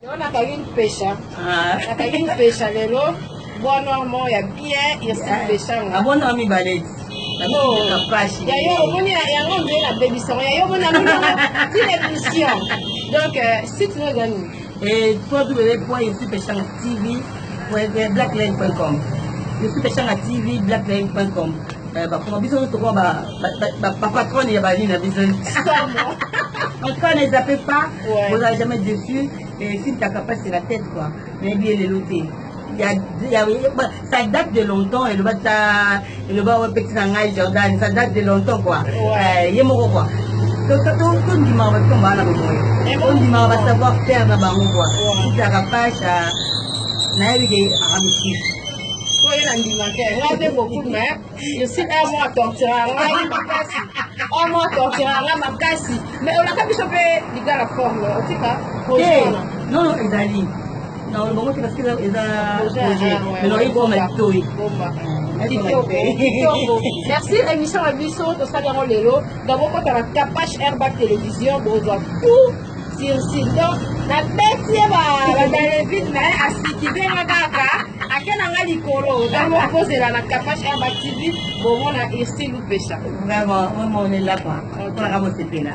On a pas une pêche. On a pas une pêche à l'élo. Bon, normalement, il y a bien, il y a cette pêche. Ah bon, on a mis balai. Il y a un monde de la baby song. Il y a une émission. Donc, si tu veux gagner. Et www.youtube.tv blackline.com. youtube.tv blackline.com. Pour besoin de quoi, patron et bali n'a besoin. Encore ne zappez pas, vous n'allez jamais dessus. Et si tu as capable, c'est la tête quoi. Mais bien les lotés. Ça date de longtemps et le bas petit Jordan, ça date de longtemps quoi. Il y a mon quoi. Tout dimanche on va là on dimanche va savoir faire là bas quoi. Si tu as capable, ça n'a eu des amis. Regardez beaucoup, mais je suis un mois torturé. Un mois torturé, mais on a pas pu choper les gars la forme. Non, non, Ezali. Non, le moment c'est parce que ils ont projet. Mais non, il faut mettre tout. Merci, émission à Bissot, au Salon Lelo. D'abord, quand on a Capache Airbag Télévision, on doit tout sur site. Donc, la bête, la télévision, mais à ce qui vient à Gaga. Vraiment poser la Capache Airbag TV, bon, on a ici le pêche. Vraiment, on est là quoi. On a ramassé là.